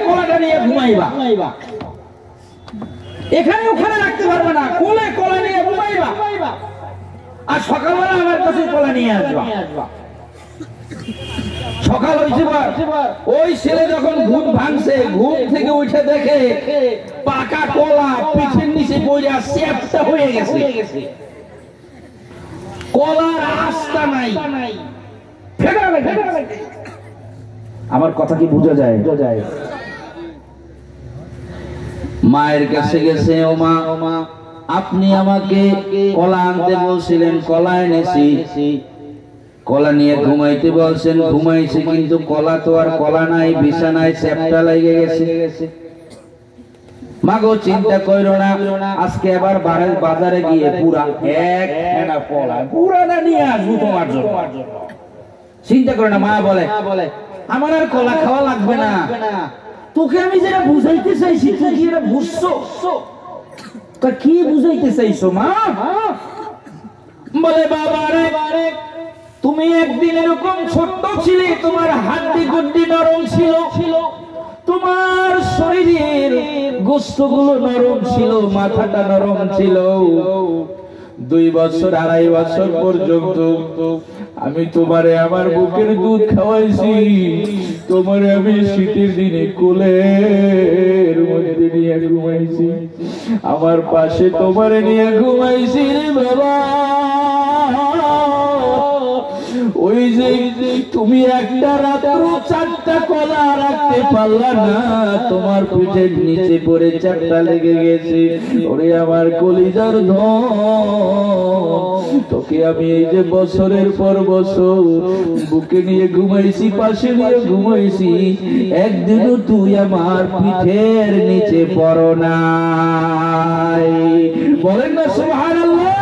কলাটা নিয়ে ঘুমাইবা, এখানে ওখানে রাখতে পারবে না, কোলে কলা নিয়ে ঘুমাইবা, আর সকালবেলা আমার কাছে কলা নিয়ে আসবা। সকাল হয়েছে ওই ছেলে যখন ঘুম ভাঙছে, ঘুম থেকে উঠে দেখে পাকা কলা পিঠের নিচে পড়ে চ্যাপ্টা হয়ে গেছে, কলার আস্থা নাই। আমার কথা কি বোঝা যায়? মায়ের কাছে গেছে, ও মা আপনি আমাকে কলা আনতে বলছিলেন, কলা এনেছি। কলা নিয়ে ঘুমাইতে বলছেন, ঘুমাইছে, কিন্তু কলা তো আর কলা নাই, বিছানায় চ্যাপ্টা লেগে গেছে। মাগো চিন্তা করো না, আজকে আবার বাজারে গিয়ে পুরা এক হেনা কলা পুরাটা নিয়ে আসবো তোমার জন্য। চিন্তা করো না। মা বলে আমার আর কলা খাওয়া লাগবে না, তোকে আমি যেটা বুঝাইতে চাইছি তুই কি এটা বুঝছো? কি বুঝাইতে চাইছো মা? বলে বাবা রে, তুমি একদিন এরকম ছোট্ট ছিলে, তোমার হাড্ডি গুড্ডি নরম ছিল, তোমার শরীরের গোশতগুলো নরম ছিল, মাথাটা নরম ছিল। 2 বছর 2.5 বছর পর্যন্ত আমি তোমারে আমার বুকের দুধ খাওয়াইছি, তোমারে আমি শীতের দিনে কোলের মধ্যে নিয়ে ঘুমাইছি, আমার পাশে তোমারে নিয়ে ঘুমাইছি রে বাবা। ওই যে তুমি একটা রাত্র 4টা কলা রাখতে পারলা না, তোমার পিঠের নিচে পড়ে চ্যাপ্টা লেগে গেছে। ওরে আমার কলিজার ধন, তোকে আমি এই যে বছরের পর বছর বুকে নিয়ে ঘুমাইছি, পাশে নিয়ে ঘুমাইছি, একদিনও তুই আমার পিঠের নিচে পড়ো নাই। বলেন না সুবহানাল্লাহ।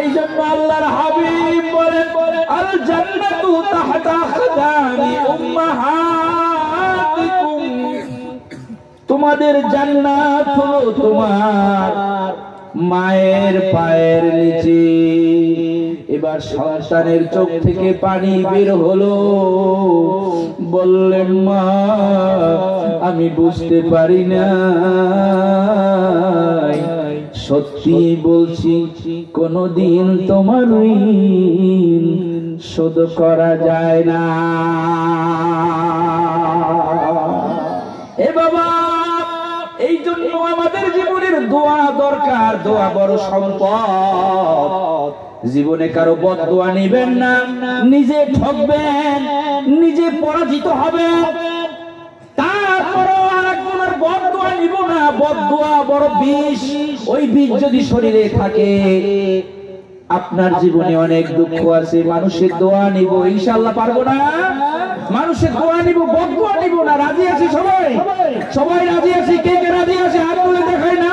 এই জন্য আল্লাহর হাবিব বলেন, আল জান্নাতু তাহতা খাদামি উম্মাহাতিকুম, তোমাদের জান্নাত হলো তোমার মায়ের পায়ের নিচে। এবার সন্তানের চোখ থেকে পানি বের হলো, বললেন মা আমি বুঝতে পারি না, সত্যি বলছি কোনদিন তোমার ঋণ শোধ করা যায় না। এ বাবা, এই জন্য আমাদের জীবনের দোয়া দরকার, দোয়া বড় সম্পদ। জীবনে কারো বদদোয়া নিবেন না, নিজে ঠকবেন, নিজে পরাজিত হবেন, তারপরও আরেকজনের বদদোয়া নিব না। বদদোয়া বড় বিষ, ওই বিষ যদি শরীরে থাকে, আপনার জীবনে অনেক দুঃখ আছে। মানুষের দোয়া নিব, ইনশাআল্লাহ পারবো না। মানুষের দোয়া নিব, বদদোয়া নিব না। রাজি আছি সবাই? সবাই রাজি আছি? কে কে রাজি আছে হাত তুলে দেখাই না।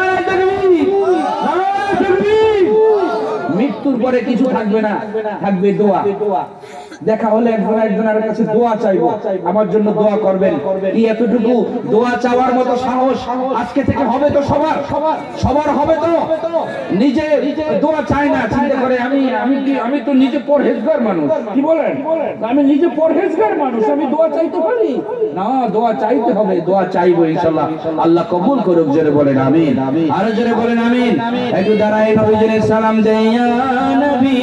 মৃত্যুর পরে কিছু থাকবে না, থাকবে দোয়া। দেখা হলে একজনের কাছে দোয়া চাইবো, আমার জন্য দোয়া করবেন। কি এতটুকু দোয়া চাওয়ার মতো সাহস আজকে থেকে হবে তো? সবার হবে তো? নিজে দোয়া চাই না, চিন্তা করে আমি তো নিজে পরহেজগার মানুষ। কি বলেন? আমি নিজে পরহেজগার মানুষ, আমি দোয়া চাইতে পারি না? দোয়া চাইতে হবে, দোয়া চাইবো ইনশাআল্লাহ। আল্লাহ কবুল করুক। জোরে বলেন আমিন। আরো জোরে বলেন আমিন। একটু দাঁড়াই নবীজির সালাম দেই। ইয়া নবী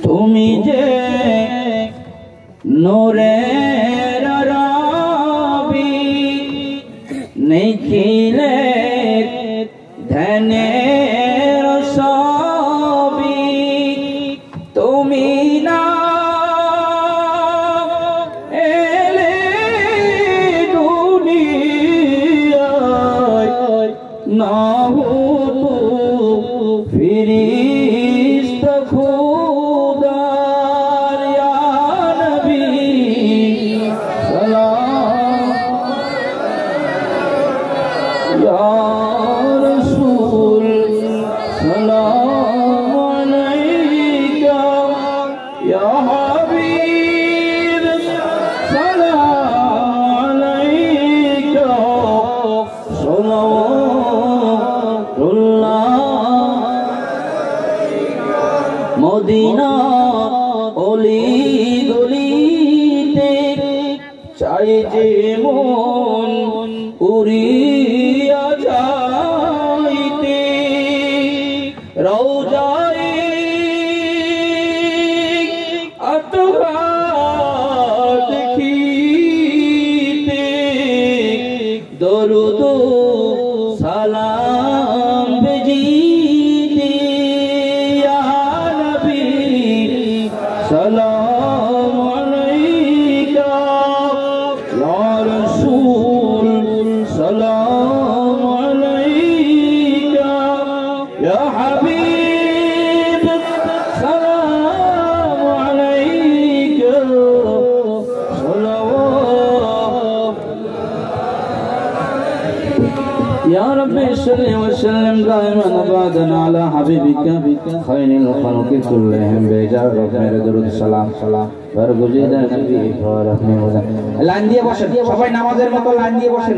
তুমি যে নূরের রবি, নিখিলে ধ্যানের ছবি, তুমি না এলে দুনিয়ায় ना हो तो फरिश्ता खुदा या नबी सलाम या रसूल सलाम अलैका या हबीब सलाम अलैका मदीना ओली गलीते चाই যে মন উড়িয়া যাইতে রওজায়ে আতহা দেখিতে দরুদ সালাম বেজিতে ইয়া নবী সালাম আলাইকা ইয়া রাসূল সালাম আলাইকা ইয়া হাবিব সালাম আলাইকা সালাওয়াত يا رب صل وسلم دائما ابدا على حبيبك خير الخلق كلهم بجار رب मेरे दरूद सलाम सलाम बरगुज़िदा नबी और अपने লাইন দিয়ে বসেন সবাই নামাজের মতো লাইন দিয়ে বসেন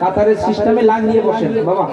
কাতারে সিস্টেমে লাইন দিয়ে বসেন বাবা